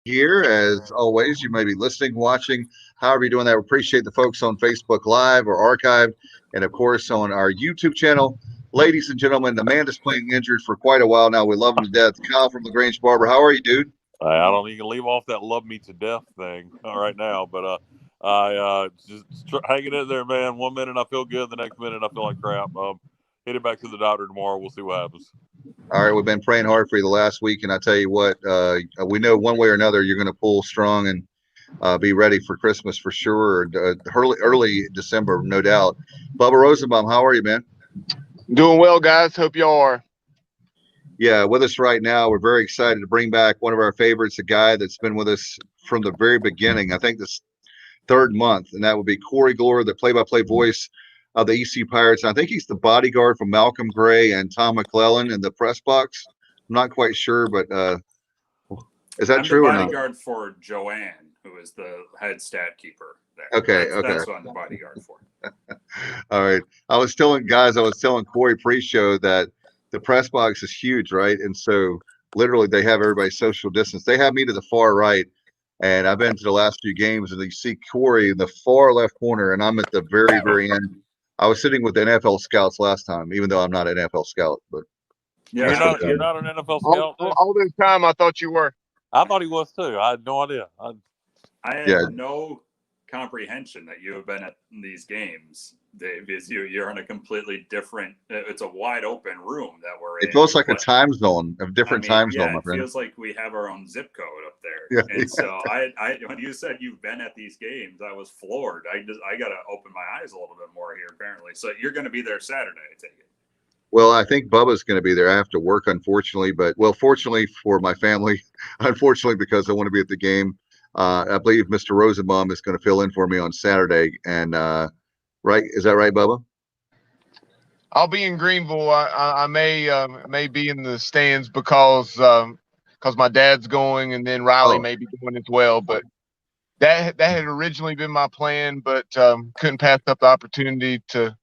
here. As always, you may be listening, watching, however you're doing that. We appreciate the folks on Facebook Live or archived, and of course on our YouTube channel. Ladies and gentlemen, the man is playing injured for quite a while now. We love him to death. Kyle from LaGrange Barber. How are you, dude? I don't even leave off that "love me to death" thing right now, but I hanging in there, man. 1 minute I feel good, the next minute I feel like crap. Hit it back to the doctor tomorrow. We'll see what happens. All right, we've been praying hard for you the last week, and I tell you what, we know one way or another you're going to pull strong and be ready for Christmas for sure. Early December, no doubt. Bubba Rosenbaum, how are you, man? Doing well, guys. Hope y'all are. Yeah, with us right now. We're very excited to bring back one of our favorites, a guy that's been with us from the very beginning. I think this third month, and that would be Corey Gloor, the play-by-play voice of the ECU Pirates. And I think he's the bodyguard for Malcolm Gray and Tom McClellan in the press box. I'm not quite sure, but is that true or not? I'm the bodyguard for Joanne, who is the head stat keeper there. Okay, That's what I'm the bodyguard for. All right. I was telling Corey pre-show that the press box is huge, right? And so literally they have everybody social distance. They have me to the far right, and I've been to the last few games, and you see Corey in the far left corner, and I'm at the very, very end. I was sitting with the NFL scouts last time, even though I'm not an NFL scout. But yeah, you're not an NFL scout. All this time, I thought you were. I thought he was too. I had no idea. I had no comprehension that you have been at these games, Dave, because you're in a completely different. It's a wide open room that we're in. It feels like a time zone, a different time zone, my friend. It feels like we have our own zip code up there. Yeah, and so I when you said you've been at these games, I was floored. I got to open my eyes a little bit more here, apparently. So you're going to be there Saturday, I take it. Well, I think Bubba's going to be there. I have to work, unfortunately, but fortunately for my family, unfortunately because I want to be at the game. I believe Mr. Rosenbaum is going to fill in for me on Saturday. And right, is that right, Bubba? I'll be in Greenville. I may be in the stands because my dad's going, and then Riley may be going as well. But that had originally been my plan, but couldn't pass up the opportunity to,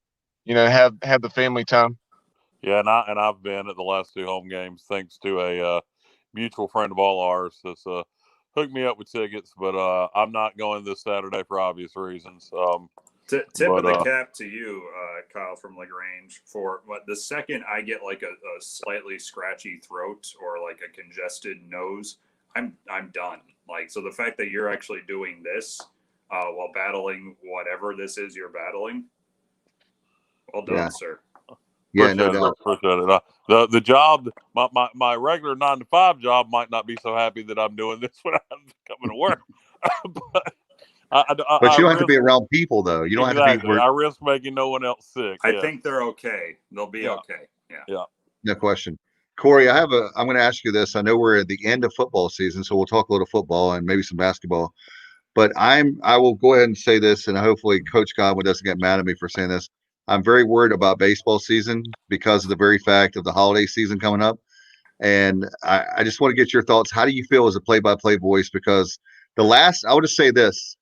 have the family time. Yeah, and I've been at the last two home games thanks to a mutual friend of all ours that's hooked me up with tickets, but I'm not going this Saturday for obvious reasons. Tip of the cap to you, Kyle from LaGrange, for the second I get like a slightly scratchy throat or like a congested nose, I'm done. Like, so the fact that you're actually doing this while battling whatever this is you're battling, well done, sir. Yeah, no doubt. Appreciate it. The job, my regular 9-to-5 job might not be so happy that I'm doing this when I'm coming to work. But you don't have to be around people, though. You don't have to be. I risk making no one else sick. I think they're okay. They'll be okay. Yeah. No question. Corey, I'm going to ask you this. I know we're at the end of football season, so we'll talk a little football and maybe some basketball. But I will go ahead and say this, and hopefully Coach Godwin doesn't get mad at me for saying this. I'm very worried about baseball season because of the very fact of the holiday season coming up. And I just want to get your thoughts. How do you feel as a play-by-play voice? Because I would just say this.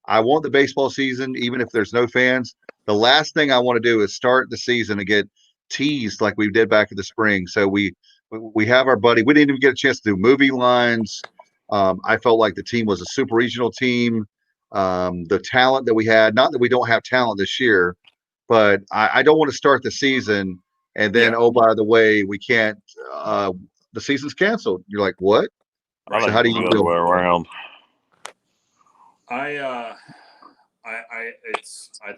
I want the baseball season, even if there's no fans. The last thing I want to do is start the season and get teased like we did back in the spring. So we have our buddy. We didn't even get a chance to do movie lines. I felt like the team was a super regional team. The talent that we had, not that we don't have talent this year, but I don't want to start the season and then, oh, by the way, we can't. The season's canceled. You're like, what? So how do you feel? Around. I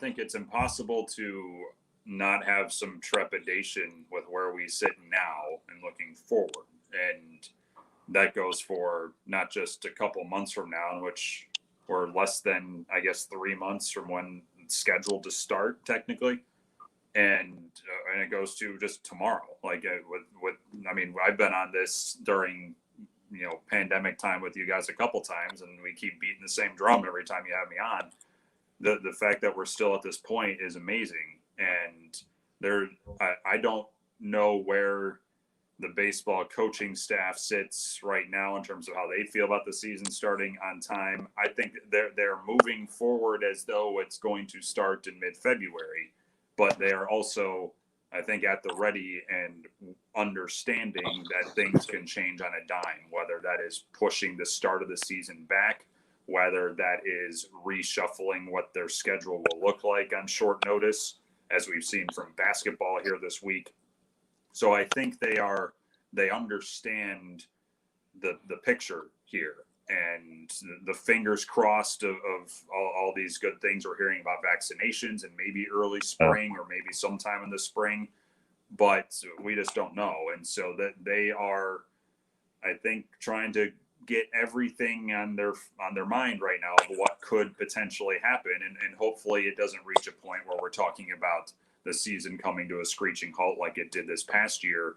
think it's impossible to not have some trepidation with where we sit now and looking forward. And that goes for not just a couple months from now, in which we're less than, I guess, 3 months from when it's scheduled to start technically. And it goes to just tomorrow. Like I've been on this during, pandemic time with you guys a couple times, and we keep beating the same drum every time you have me on. The fact that we're still at this point is amazing. And I don't know where the baseball coaching staff sits right now in terms of how they feel about the season starting on time. I think they're moving forward as though it's going to start in mid-February, but they are also, I think, at the ready and understanding that things can change on a dime, whether that is pushing the start of the season back, whether that is reshuffling what their schedule will look like on short notice, as we've seen from basketball here this week. So I think they understand the picture here, and the fingers crossed of all these good things we're hearing about vaccinations and maybe early spring or maybe sometime in the spring, but we just don't know. And so that they are, I think, trying to get everything on their mind right now of what could potentially happen, and hopefully it doesn't reach a point where we're talking about the season coming to a screeching halt like it did this past year.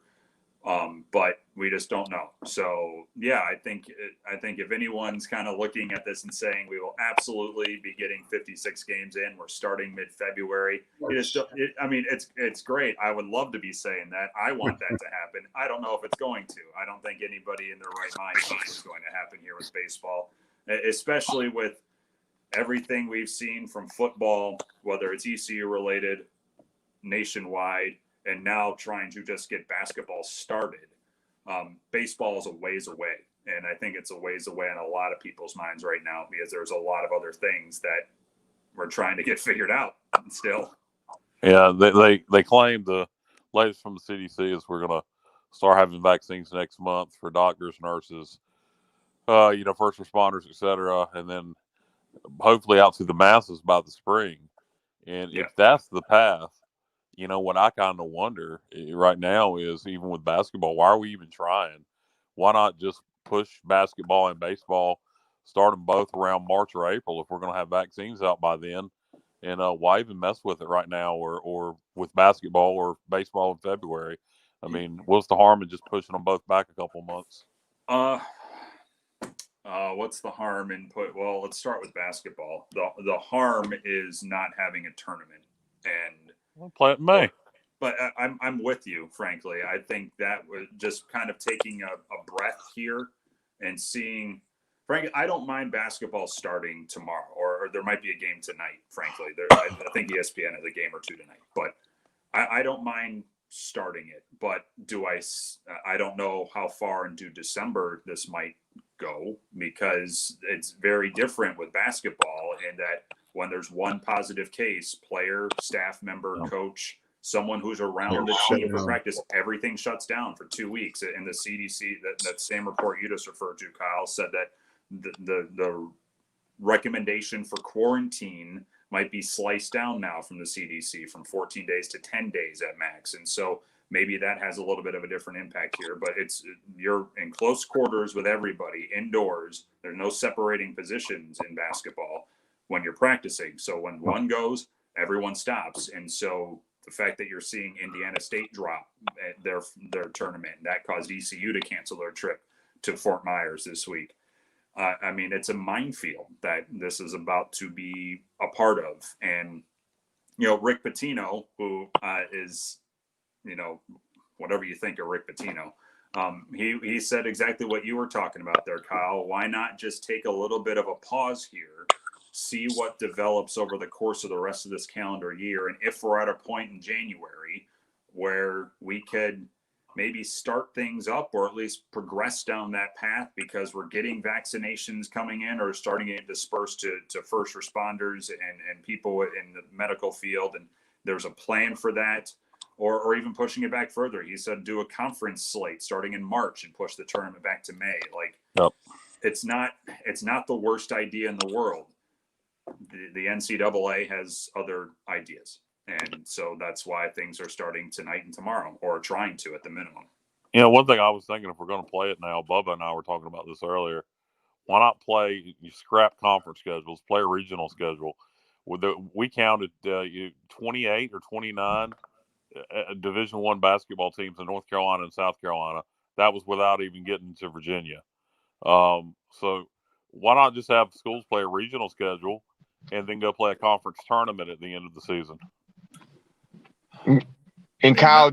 But we just don't know. So yeah, I think if anyone's kind of looking at this and saying we will absolutely be getting 56 games in, we're starting mid-February. It's great. I would love to be saying that. I want that to happen. I don't know if it's going to. I don't think anybody in their right mind thinks it's going to happen here with baseball, especially with everything we've seen from football, whether it's ECU related, nationwide, and now trying to just get basketball started. Baseball is a ways away, and I think it's a ways away in a lot of people's minds right now because there's a lot of other things that we're trying to get figured out still. Yeah, they claim, the latest from the CDC is we're going to start having vaccines next month for doctors, nurses, first responders, etc., and then hopefully out to the masses by the spring. And if that's the path, what I kind of wonder right now is, even with basketball, why are we even trying? Why not just push basketball and baseball, start them both around March or April if we're going to have vaccines out by then? And why even mess with it right now, or with basketball or baseball in February? I mean, what's the harm in just pushing them both back a couple months? What's the harm in well, let's start with basketball. The harm is not having a tournament, and we'll play it in May. But I'm with you, frankly. I think that was just kind of taking a breath here and seeing. Frankly, I don't mind basketball starting tomorrow, or there might be a game tonight. Frankly, I think ESPN has a game or two tonight, but I don't mind starting it. But I don't know how far into December this might go, because it's very different with basketball in that when there's one positive case, player, staff member, coach, someone who's around the team for practice, everything shuts down for 2 weeks. And the CDC, that same report you just referred to, Kyle, said that the recommendation for quarantine might be sliced down now from the CDC from 14 days to 10 days at max. And so maybe that has a little bit of a different impact here, but you're in close quarters with everybody indoors. There's no separating positions in basketball when you're practicing. So when one goes, everyone stops. And so the fact that you're seeing Indiana State drop their tournament, that caused ECU to cancel their trip to Fort Myers this week. It's a minefield that this is about to be a part of. And, Rick Pitino, who is, whatever you think of Rick Pitino, he said exactly what you were talking about there, Kyle. Why not just take a little bit of a pause here, see what develops over the course of the rest of this calendar year, and if we're at a point in January where we could maybe start things up, or at least progress down that path, because we're getting vaccinations coming in or starting to disperse to first responders and people in the medical field, and there's a plan for that, or even pushing it back further. He said do a conference slate starting in March and push the tournament back to May. It's not the worst idea in the world. The NCAA has other ideas. And so that's why things are starting tonight and tomorrow, or trying to at the minimum. One thing I was thinking, if we're going to play it now, Bubba and I were talking about this earlier, why not you scrap conference schedules, play a regional schedule. We counted 28 or 29 Division I basketball teams in North Carolina and South Carolina. That was without even getting to Virginia. So why not just have schools play a regional schedule and then go play a conference tournament at the end of the season? And Kyle,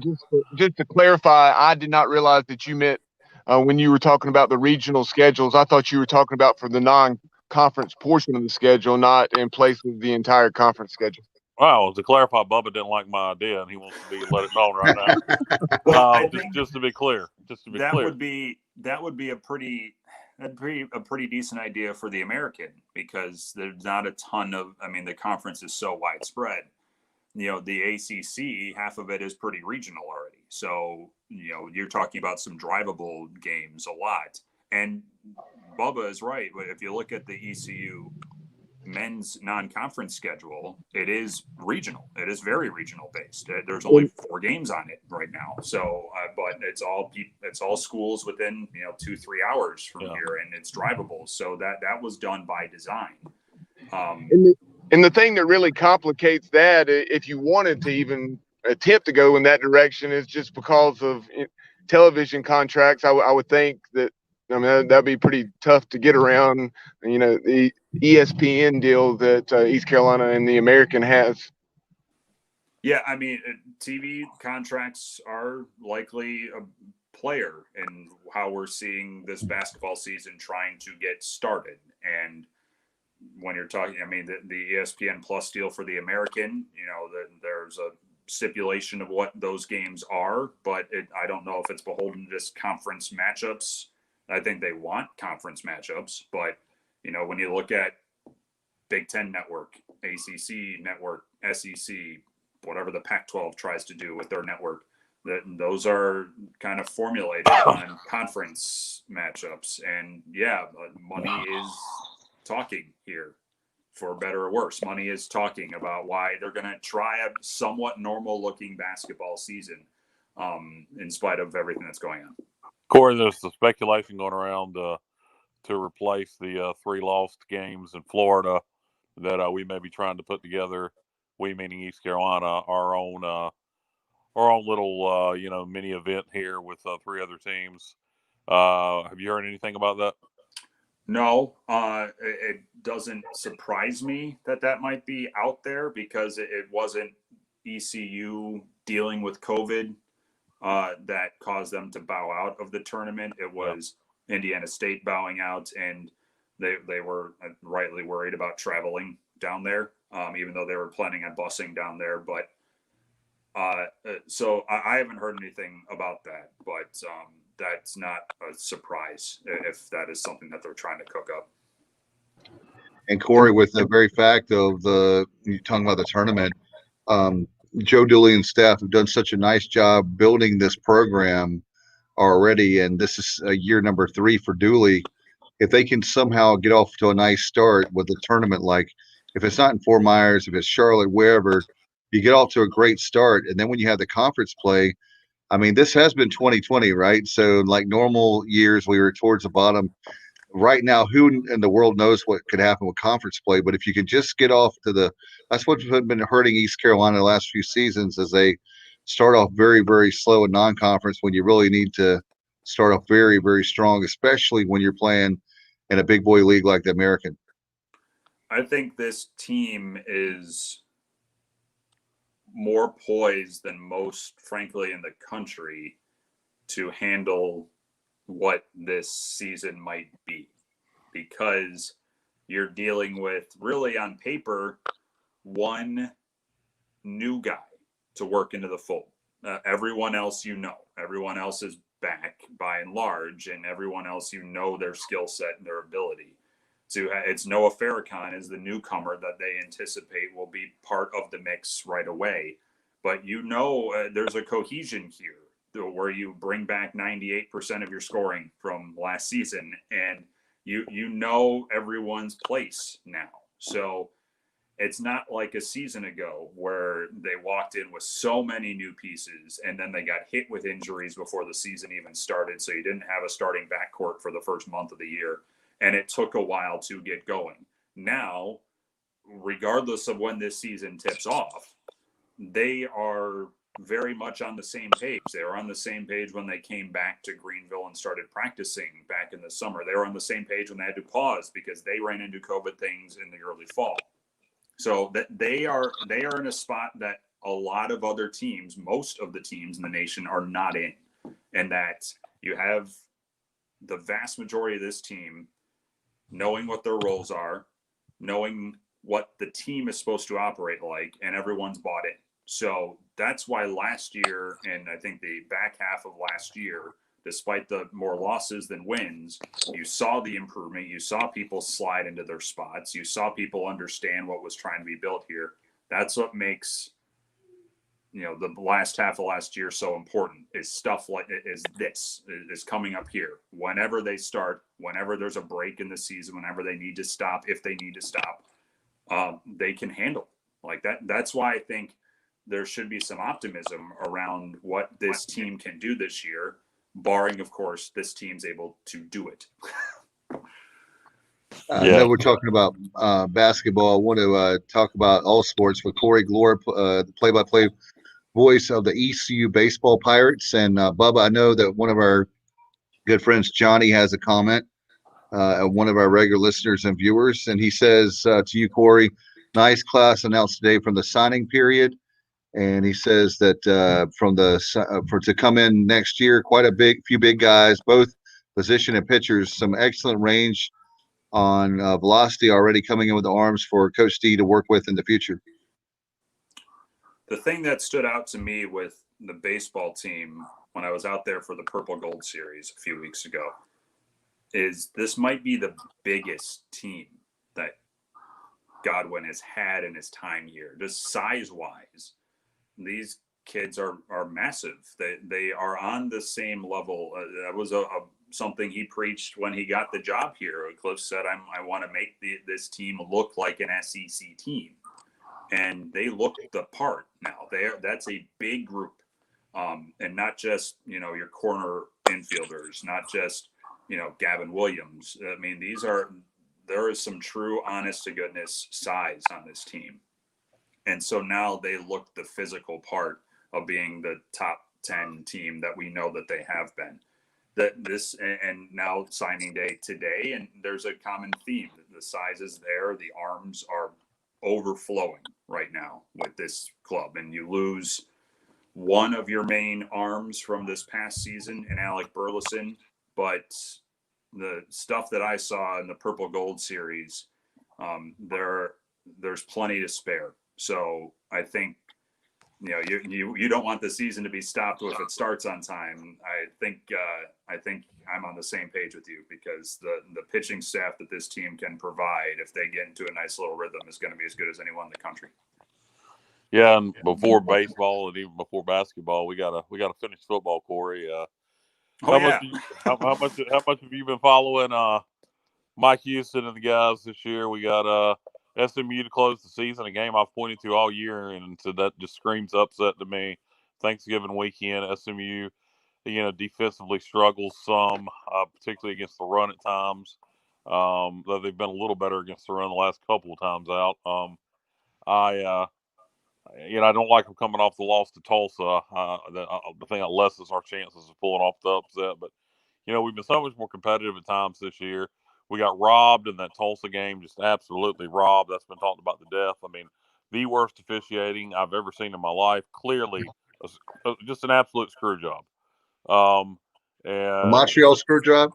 just to clarify, I did not realize that you meant when you were talking about the regional schedules, I thought you were talking about for the non-conference portion of the schedule, not in place of the entire conference schedule. Wow, to clarify, Bubba didn't like my idea, and he wants to be let it known right now. Well, I think just to be clear, that would be a pretty decent idea for the American, because there's not a ton of. I mean, the conference is so widespread. The ACC, half of it is pretty regional already. So you're talking about some drivable games a lot. And Bubba is right. If you look at the ECU men's non-conference schedule, it is regional. It is very regional based. There's only 4 games on it right now. So, but it's all schools within 2-3 hours from here, and it's drivable. So that was done by design. And the thing that really complicates that, if you wanted to even attempt to go in that direction, is just because of television contracts. I would think that. I mean, that'd be pretty tough to get around, the ESPN deal that East Carolina and the American has. Yeah, I mean, TV contracts are likely a player in how we're seeing this basketball season trying to get started. And when you're talking, I mean, the ESPN Plus deal for the American, there's a stipulation of what those games are, but I don't know if it's beholden to just conference matchups. I think they want conference matchups, but when you look at Big Ten Network, ACC Network, SEC, whatever the Pac-12 tries to do with their network, those are kind of formulated on conference matchups. And money is talking here, for better or worse. Money is talking about why they're going to try a somewhat normal-looking basketball season, in spite of everything that's going on. Corey, there's the speculation going around to replace the 3 lost games in Florida that we may be trying to put together. We, meaning East Carolina, our own little mini event here with 3 other teams. Have you heard anything about that? No, it doesn't surprise me that might be out there, because it wasn't ECU dealing with COVID that caused them to bow out of the tournament. It was Indiana State bowing out, and they were rightly worried about traveling down there, even though they were planning on busing down there. But so I haven't heard anything about that, but that's not a surprise if that is something that they're trying to cook up. And Corey, with the very fact of you talking about the tournament, Joe Dooley and staff have done such a nice job building this program already, and this is year number 3 for Dooley. If they can somehow get off to a nice start with a tournament, like if it's not in Fort Myers, if it's Charlotte, wherever, you get off to a great start, and then when you have the conference play, I mean, this has been 2020, right? So like normal years, we were towards the bottom. Right now, who in the world knows what could happen with conference play? But if you can just get off to that's what's been hurting East Carolina the last few seasons, as they start off very, very slow in non-conference when you really need to start off very, very strong, especially when you're playing in a big boy league like the American. I think this team is more poised than most, frankly, in the country to handle what this season might be, because you're dealing with, really on paper, one new guy to work into the fold. Everyone else everyone else is back by and large, and everyone else their skill set and their ability. It's Noah Farrakhan is the newcomer that they anticipate will be part of the mix right away. But there's a cohesion here where you bring back 98% of your scoring from last season, and everyone's place now. So it's not like a season ago where they walked in with so many new pieces and then they got hit with injuries before the season even started. So you didn't have a starting backcourt for the first month of the year, and it took a while to get going. Now, regardless of when this season tips off, they are very much on the same page. They were on the same page when they came back to Greenville and started practicing back in the summer. They were on the same page when they had to pause because they ran into COVID things in the early fall. So that they are in a spot that a lot of other teams, most of the teams in the nation, are not in, and that you have the vast majority of this team knowing what their roles are, knowing what the team is supposed to operate like, and everyone's bought in. So that's why last year, and I think the back half of last year, despite the more losses than wins, you saw the improvement. You saw people slide into their spots. You saw people understand what was trying to be built here. That's what makes, the last half of last year so important, is stuff like this is coming up here. Whenever they start, whenever there's a break in the season, whenever they need to stop, if they need to stop, they can handle like that. That's why I think there should be some optimism around what this team can do this year, barring, of course, this team's able to do it. I know we're talking about basketball. I want to talk about all sports with Corey Gloor, the play-by-play voice of the ECU baseball Pirates. And Bubba, I know that one of our good friends, Johnny, has a comment, one of our regular listeners and viewers. And he says to you, Corey, nice class announced today from the signing period. And he says that to come in next year, quite a few big guys, both position and pitchers, some excellent range on velocity already coming in with the arms for Coach D to work with in the future. The thing that stood out to me with the baseball team when I was out there for the Purple Gold Series a few weeks ago is this might be the biggest team that Godwin has had in his time here, just size-wise. These kids are massive. They are on the same level. That was something he preached when he got the job here. Cliff said, I want to make this team look like an SEC team. And they look the part now. That's a big group. And not just, your corner infielders, not just, Gavin Williams. I mean, there is some true honest to goodness size on this team. And so now they look the physical part of being the top 10 team that we know that they have been. And now signing day today, and there's a common theme. The size is there. The arms are overflowing right now with this club. And you lose one of your main arms from this past season in Alec Burleson. But the stuff that I saw in the Purple Gold Series, there's plenty to spare. So I think, you don't want the season to be stopped if it starts on time. I think I'm on the same page with you, because the pitching staff that this team can provide, if they get into a nice little rhythm, is going to be as good as anyone in the country. Yeah, and before baseball and even before basketball, we gotta finish football, Corey. How much have you been following Mike Houston and the guys this year? We got SMU to close the season, a game I've pointed to all year, and so that just screams upset to me. Thanksgiving weekend, SMU, defensively struggles some, particularly against the run at times. Though they've been a little better against the run the last couple of times out. I don't like them coming off the loss to Tulsa. I think that lessens our chances of pulling off the upset. But, we've been so much more competitive at times this year. We got robbed in that Tulsa game, just absolutely robbed. That's been talked about to death. I mean, the worst officiating I've ever seen in my life. Clearly, just an absolute screw job. And the Montreal screw job?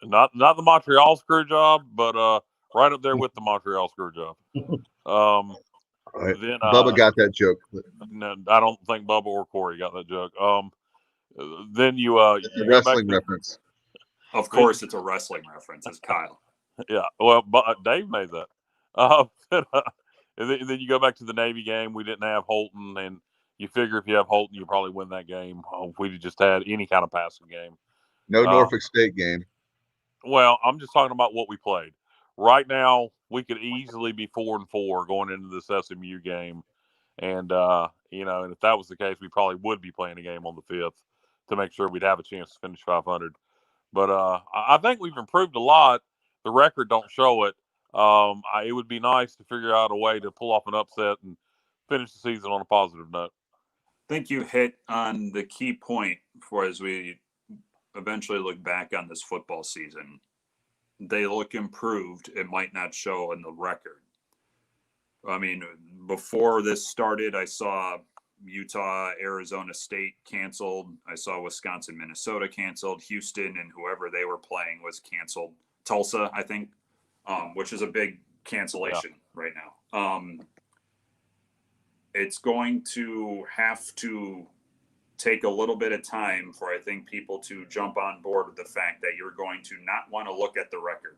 Not the Montreal screw job, but right up there with the Montreal screw job. Right. Then Bubba got that joke. No, I don't think Bubba or Corey got that joke. Then you it's a wrestling reference. Of course, it's a wrestling reference. It's Kyle. Yeah, well, Dave made that. And then you go back to the Navy game. We didn't have Holton, and you figure if you have Holton, you probably win that game. If we just had any kind of passing game. No Norfolk State game. Well, I'm just talking about what we played. Right now, we could easily be 4-4 going into this SMU game. And, and if that was the case, we probably would be playing a game on the 5th to make sure we'd have a chance to finish 500. But I think we've improved a lot. The record don't show it. It would be nice to figure out a way to pull off an upset and finish the season on a positive note. I think you hit on the key point for as we eventually look back on this football season. They look improved. It might not show in the record. I mean, before this started, I saw Utah, Arizona State canceled. I saw Wisconsin, Minnesota canceled. Houston and whoever they were playing was canceled. Tulsa, I think, which is a big cancellation. right now. It's going to have to take a little bit of time for, I think, people to jump on board with the fact that you're going to not want to look at the record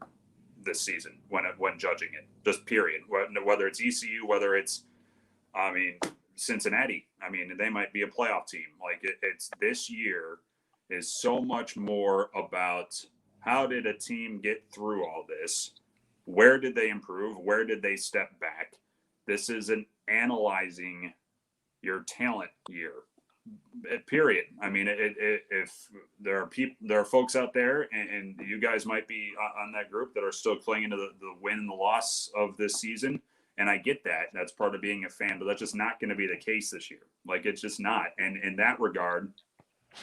this season when judging it, just period. Whether it's ECU, whether it's, Cincinnati. They might be a playoff team. Like it's this year is so much more about how did a team get through all this? Where did they improve? Where did they step back? This is an analyzing your talent year. Period. If there are folks out there, and you guys might be on that group that are still clinging to the win and the loss of this season, and I get that. That's part of being a fan, but that's just not going to be the case this year. Like, it's just not. And in that regard,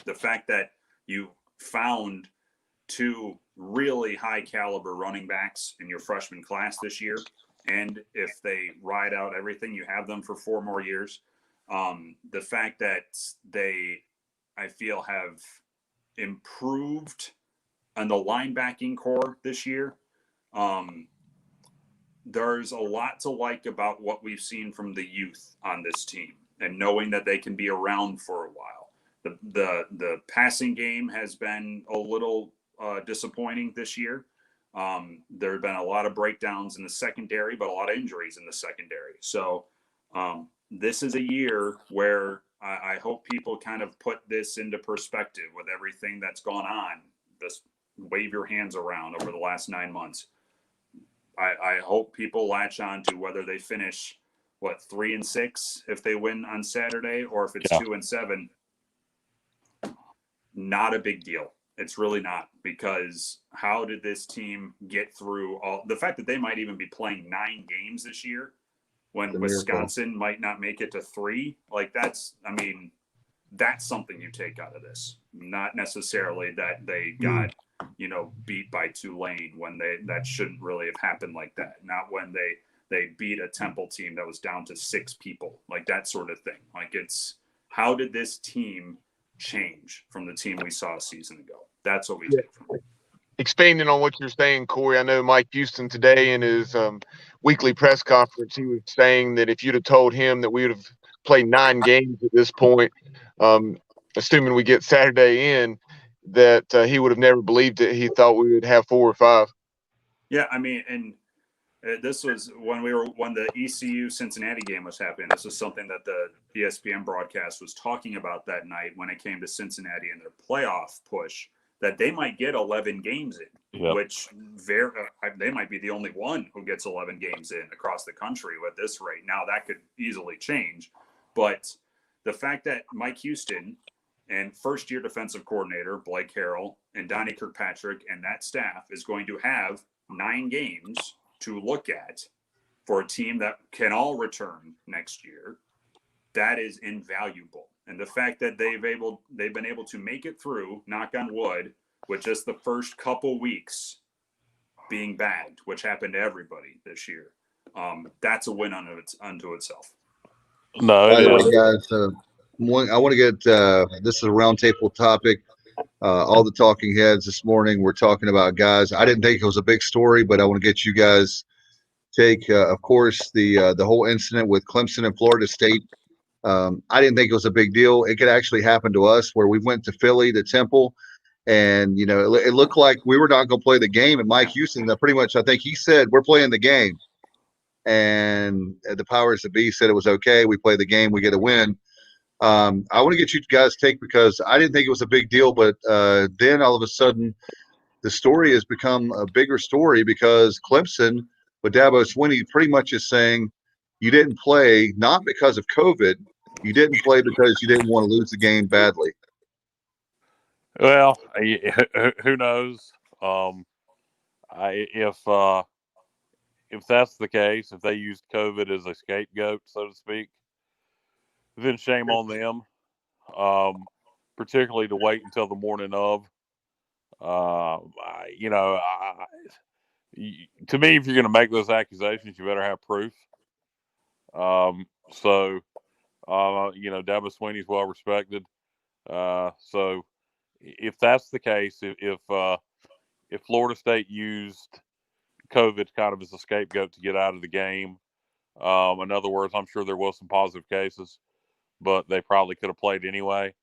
the fact that you found two really high caliber running backs in your freshman class this year, and if they ride out everything, you have them for 4 more years. The fact that they, I feel, have improved on the linebacking core this year. There's a lot to like about what we've seen from the youth on this team, and knowing that they can be around for a while. The passing game has been a little disappointing this year. There have been a lot of breakdowns in the secondary, but a lot of injuries in the secondary. So this is a year where I hope people kind of put this into perspective with everything that's gone on. Just wave your hands around over the last 9 months. I hope people latch on to whether they finish 3-6 if they win on Saturday, or if it's 2-7. Not a big deal. It's really not, because how did this team get through all the fact that they might even be playing 9 games this year when Wisconsin might not make it to 3? Like, that's something you take out of this. Not necessarily that they got, beat by Tulane when that shouldn't really have happened like that. Not when they beat a Temple team that was down to 6 people, like that sort of thing. Like, it's how did this team change from the team we saw a season ago? That's what we take from it. Expanding on what you're saying, Corey, I know Mike Houston today in his weekly press conference, he was saying that if you'd have told him that we would have played 9 games at this point, assuming we get Saturday in, that he would have never believed it. He thought we would have 4 or 5. Yeah, and this was when the ECU Cincinnati game was happening. This was something that the ESPN broadcast was talking about that night when it came to Cincinnati and their playoff push, that they might get 11 games in, which they might be the only one who gets 11 games in across the country at this rate. Now, that could easily change, but the fact that Mike Houston and first-year defensive coordinator Blake Harrell and Donnie Kirkpatrick and that staff is going to have 9 games to look at for a team that can all return next year, that is invaluable. And the fact that they've been able to make it through, knock on wood, with just the first couple weeks being bagged, which happened to everybody this year, that's a win unto itself. No, by the way, guys, I want to get this is a roundtable topic. All the talking heads this morning, we're talking about guys. I didn't think it was a big story, but I want to get you guys take. Of course, the whole incident with Clemson and Florida State. I didn't think it was a big deal. It could actually happen to us, where we went to Philly, to Temple, and it looked like we were not going to play the game. And Mike Houston, pretty much, I think he said, "We're playing the game," and the powers that be said it was okay. We play the game, we get a win. I want to get you guys' take, because I didn't think it was a big deal, but then all of a sudden the story has become a bigger story, because Clemson with Dabo Swinney pretty much is saying you didn't play not because of COVID, you didn't play because you didn't want to lose the game badly. Well, who knows? If that's the case, if they used COVID as a scapegoat, so to speak, then shame on them. Particularly to wait until the morning of. To me, if you're going to make those accusations, you better have proof. Dabo Swinney's well respected. So if that's the case, if Florida State used COVID kind of as a scapegoat to get out of the game, In other words, I'm sure there was some positive cases, but they probably could have played anyway.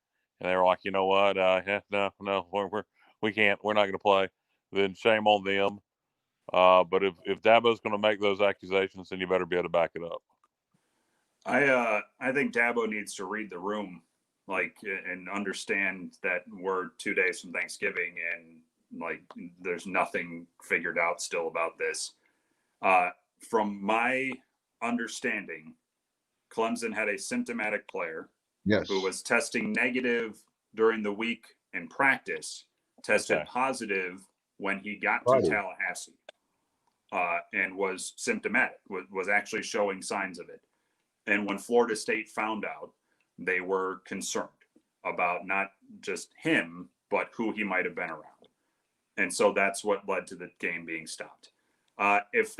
And they were like, you know what? No, we can't. We're not going to play. Then shame on them. But if Dabo's going to make those accusations, then you better be able to back it up. I think Dabo needs to read the room, like, and understand that we're 2 days from Thanksgiving, and like there's nothing figured out still about this. From my understanding, Clemson had a symptomatic player who was testing negative during the week in practice, tested positive when he got to Tallahassee, and was symptomatic, was actually showing signs of it. And when Florida State found out, they were concerned about not just him, but who he might have been around. And so that's what led to the game being stopped. If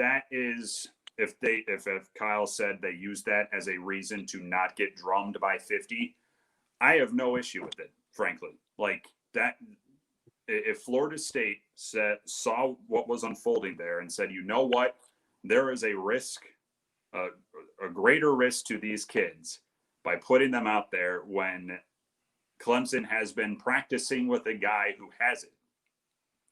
Kyle said they used that as a reason to not get drummed by 50, I have no issue with it, frankly. Like that, if Florida State saw what was unfolding there and said, you know what, there is a risk, a greater risk to these kids by putting them out there when Clemson has been practicing with a guy who has it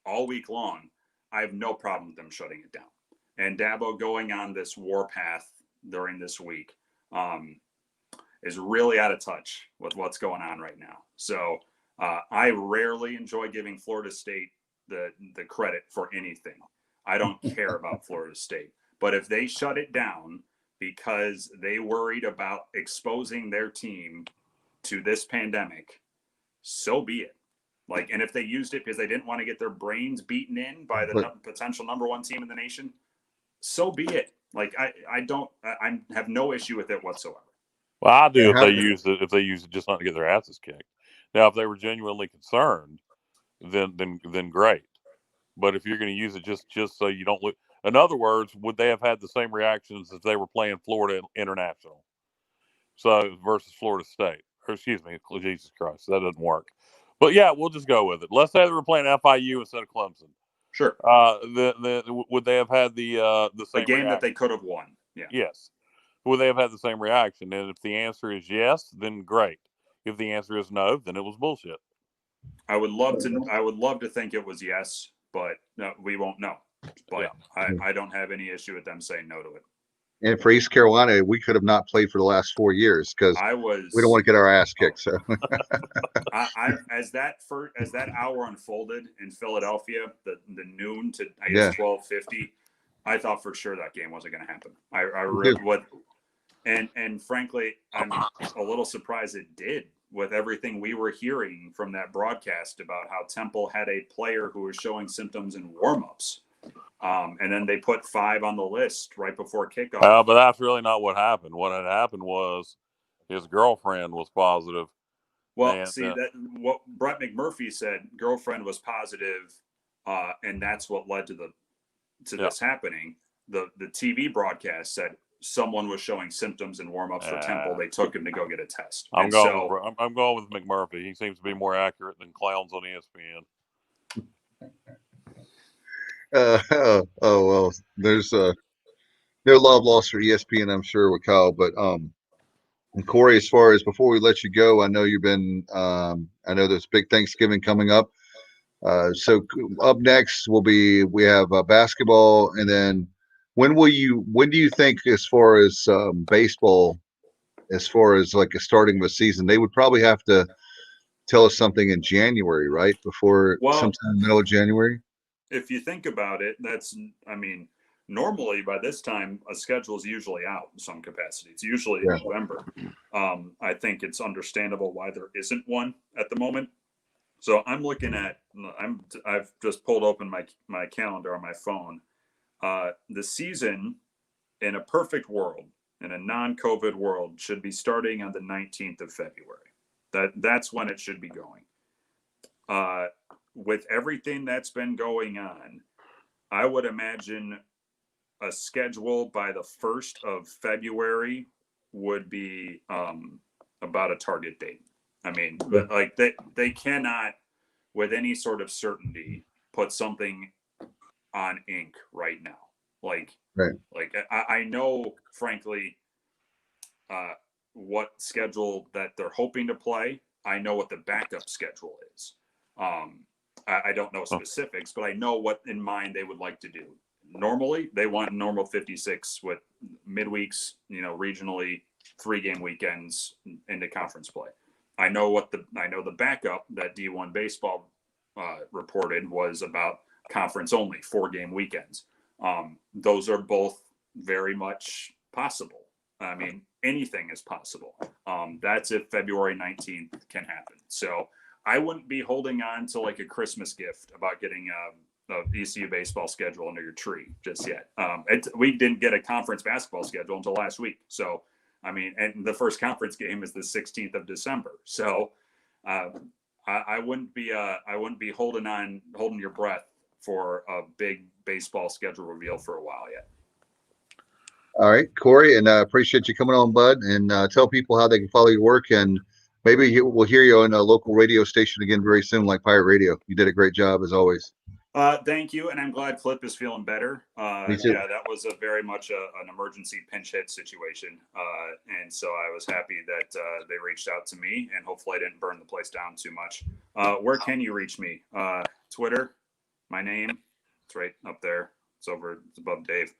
all week long, I have no problem with them shutting it down. And Dabo going on this war path during this week is really out of touch with what's going on right now. So I rarely enjoy giving Florida State the credit for anything. I don't care about Florida State. But if they shut it down because they worried about exposing their team to this pandemic, so be it. Like, and if they used it because they didn't want to get their brains beaten in by the potential number one team in the nation, so be it. Like, I have no issue with it whatsoever. Well, I do if they use it just not to get their asses kicked. Now, if they were genuinely concerned, then great. But if you're going to use it just so you don't look, in other words, would they have had the same reactions if they were playing Florida International? So versus Florida State, or excuse me, Jesus Christ, that doesn't work. But yeah, we'll just go with it. Let's say they were playing FIU instead of Clemson. Sure. Would they have had the same game reaction? that they could have won? Yeah. Yes. Would they have had the same reaction? And if the answer is yes, then great. If the answer is no, then it was bullshit. I would love to think it was yes, but no, we won't know. But yeah. I don't have any issue with them saying no to it. And for East Carolina, we could have not played for the last 4 years because we don't want to get our ass kicked. So, as that hour unfolded in Philadelphia, the noon to 12:50, I thought for sure that game wasn't going to happen. I really would, and frankly, I'm a little surprised it did with everything we were hearing from that broadcast about how Temple had a player who was showing symptoms in warmups. And then they put 5 on the list right before kickoff. But that's really not what happened. What had happened was his girlfriend was positive. Well, that what Brett McMurphy said, girlfriend was positive, and that's what led to this happening. The TV broadcast said someone was showing symptoms and warm-ups for Temple. They took him to go get a test. I'm going with McMurphy. He seems to be more accurate than clowns on ESPN. Well, there's no love lost for ESPN, I'm sure, with Kyle. But and Corey, as far as before we let you go, I know you've been. I know there's big Thanksgiving coming up. So up next we have basketball, and then when do you think, as far as baseball, as far as like a starting of a season, they would probably have to tell us something in January, right? Before sometime middle of January. If you think about it, normally by this time a schedule is usually out in some capacity. It's usually November. I think it's understandable why there isn't one at the moment. So I'm looking at, I've just pulled open my calendar on my phone. The season in a perfect world, in a non-COVID world, should be starting on the 19th of February. That's when it should be going. With everything that's been going on, I would imagine a schedule by the 1st of February would be about a target date. I mean, but like they cannot, with any sort of certainty, put something on ink right now. Like, Right. like I know, frankly, what schedule that they're hoping to play. I know what the backup schedule is. I don't know specifics, but I know what in mind they would like to do. Normally, they want normal 56 with midweeks, regionally 3-game weekends into conference play. I know the backup that D1 baseball reported was about conference only 4-game weekends. Those are both very much possible. I mean, anything is possible. That's if February 19th can happen. So I wouldn't be holding on to like a Christmas gift about getting a ECU baseball schedule under your tree just yet. We didn't get a conference basketball schedule until last week. So, I mean, and the first conference game is the 16th of December. So I wouldn't be holding your breath for a big baseball schedule reveal for a while yet. All right, Corey, and appreciate you coming on, bud, and tell people how they can follow your work, and maybe we'll hear you on a local radio station again very soon, like Pirate Radio. You did a great job as always. Thank you, and I'm glad Clip is feeling better. Me too. Yeah, that was a very much an emergency pinch hit situation, and so I was happy that they reached out to me, and hopefully I didn't burn the place down too much. Where can you reach me? Twitter, my name, it's right up there. It's above Dave.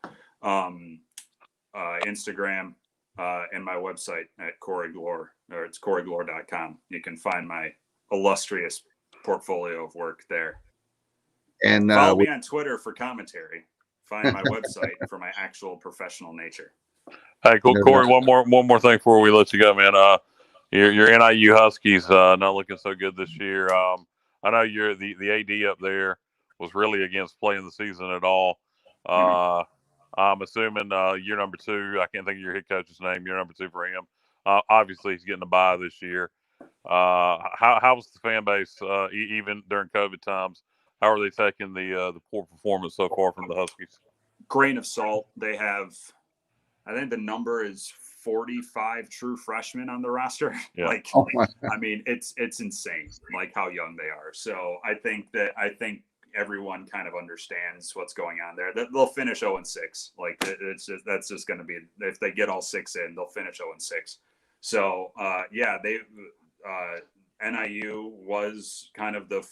Instagram, and my website at Corey Gloor, or it's corygloor.com. You can find my illustrious portfolio of work there. And follow me on Twitter for commentary. Find my website for my actual professional nature. Hey, Corey, one more thing before we let you go, man. Your NIU Huskies not looking so good this year. I know you're the AD up there was really against playing the season at all. I'm assuming you're number 2. I can't think of your head coach's name. You're number 2 for him. Obviously, he's getting a bye this year. How was the fan base, even during COVID times? How are they taking the poor performance so far from the Huskies? Grain of salt. They have, I think the number is 45 true freshmen on the roster. Yeah. I mean, it's insane, like how young they are. So I think everyone kind of understands what's going on there. They'll finish 0-6. Like that's just going to be, if they get all 6 in, they'll finish 0-6. So NIU was kind of the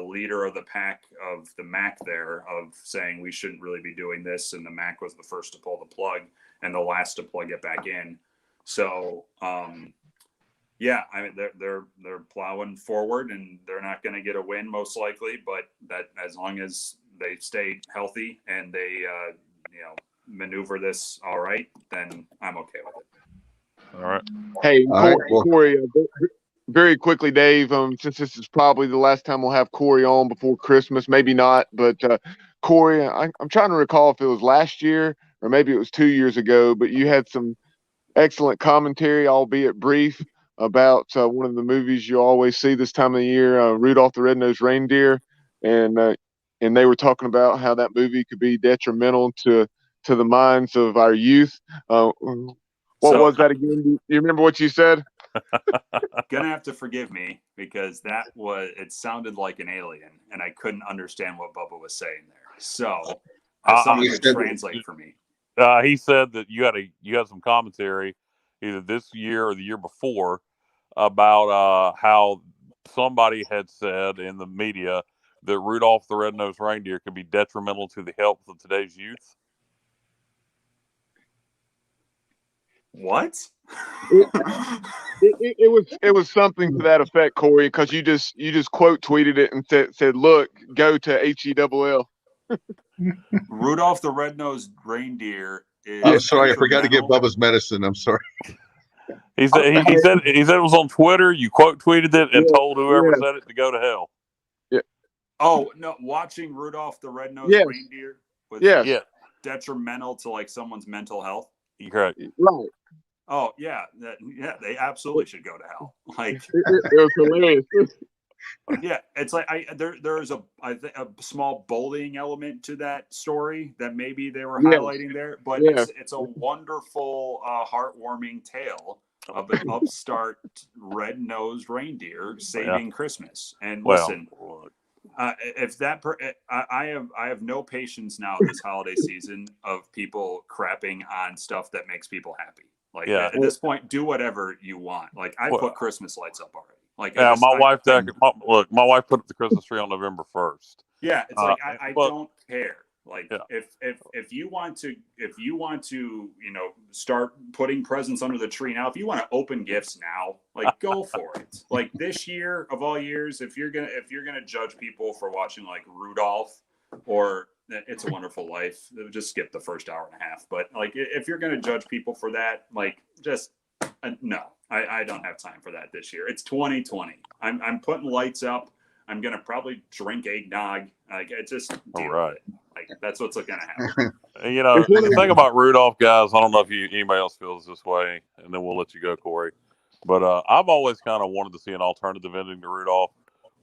leader of the pack of the MAC there, of saying we shouldn't really be doing this, and the MAC was the first to pull the plug and the last to plug it back in. So yeah, I mean they're plowing forward, and they're not going to get a win most likely, but that as long as they stay healthy and they maneuver this all right, then I'm okay with it. All right. Hey, All Corey, very quickly, Dave, since this is probably the last time we'll have Corey on before Christmas, maybe not, but Corey, I'm trying to recall if it was last year or maybe it was 2 years ago, but you had some excellent commentary, albeit brief, about one of the movies you always see this time of the year, Rudolph the Red-Nosed Reindeer, and they were talking about how that movie could be detrimental to the minds of our youth. What was that again? Do you remember what you said? Gonna have to forgive me, because it sounded like an alien, and I couldn't understand what Bubba was saying there. So someone could translate for me. He said that you had some commentary either this year or the year before about how somebody had said in the media that Rudolph the Red-Nosed Reindeer could be detrimental to the health of today's youth. What? It was something to that effect, Corey, because you just quote tweeted it and said, "Look, go to HELL." Rudolph the Red-Nosed Reindeer is. I'm sorry, I forgot to get Bubba's medicine. I'm sorry. He said it was on Twitter. You quote tweeted it and told whoever said it to go to hell. Yeah. Oh no! Watching Rudolph the Red-Nosed Reindeer was detrimental to like someone's mental health. You're correct. Right. Oh yeah, they absolutely should go to hell. Like it was hilarious. Yeah, it's like there's a small bullying element to that story that maybe they were highlighting there, but it's a wonderful, heartwarming tale of an upstart red-nosed reindeer saving Christmas. And listen, If that I have no patience now this holiday season of people crapping on stuff that makes people happy. Like at this point, do whatever you want. Like I put Christmas lights up already. Like my wife put up the Christmas tree on November 1st. Yeah, it's like I don't care. Like if you want to start putting presents under the tree now, if you want to open gifts now, like go for it. Like this year of all years, if you're gonna judge people for watching like Rudolph or It's a Wonderful Life, just skip the first hour and a half. But like if you're gonna judge people for that, like just no, I don't have time for that this year. It's 2020. I'm putting lights up. I'm gonna probably drink eggnog. Like it just deal with it. Like that's what's gonna happen. The thing about Rudolph, guys, I don't know if anybody else feels this way, and then we'll let you go, Corey. But I've always kind of wanted to see an alternative ending to Rudolph,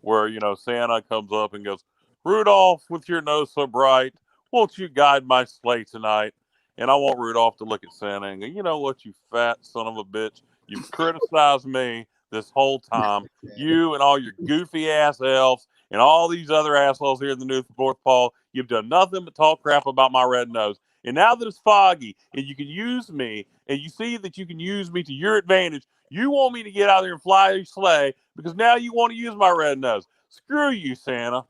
where Santa comes up and goes, "Rudolph, with your nose so bright, won't you guide my sleigh tonight?" And I want Rudolph to look at Santa and go, "You know what, you fat son of a bitch, you've criticized me this whole time. You and all your goofy ass elves and all these other assholes here in the North Pole, you've done nothing but talk crap about my red nose. And now that it's foggy and you can use me, and you see that you can use me to your advantage, you want me to get out there and fly your sleigh because now you want to use my red nose. Screw you, Santa."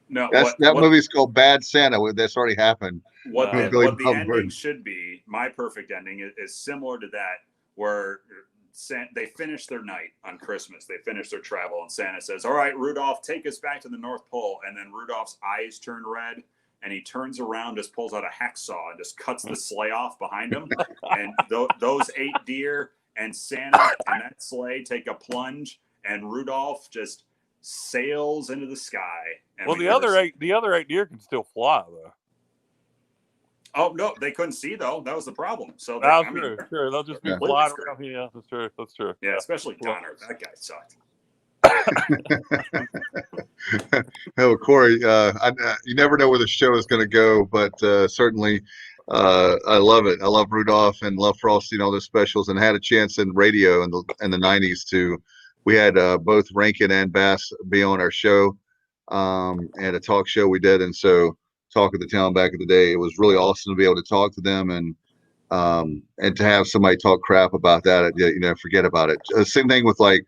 No, that movie's called Bad Santa. That's already happened. What the ending should be, my perfect ending is similar to that, where they finish their night on Christmas. They finish their travel, and Santa says, "All right, Rudolph, take us back to the North Pole." And then Rudolph's eyes turn red, and he turns around, just pulls out a hacksaw, and just cuts the sleigh off behind him. And those 8 deer and Santa and that sleigh take a plunge, and Rudolph just sails into the sky. And the other eight deer can still fly though. Oh no, they couldn't see though. That was the problem. So sure, they'll just be flying around. Yeah, that's true. Yeah, especially Donner. That guy sucked. Oh, Corey, you never know where the show is going to go, but certainly I love it. I love Rudolph and love Frosty and all those specials, and had a chance in radio in the 90s to. We had both Rankin and Bass be on our show, and a talk show we did, and so Talk of the Town back in the day. It was really awesome to be able to talk to them and to have somebody talk crap about that. Forget about it. Same thing with like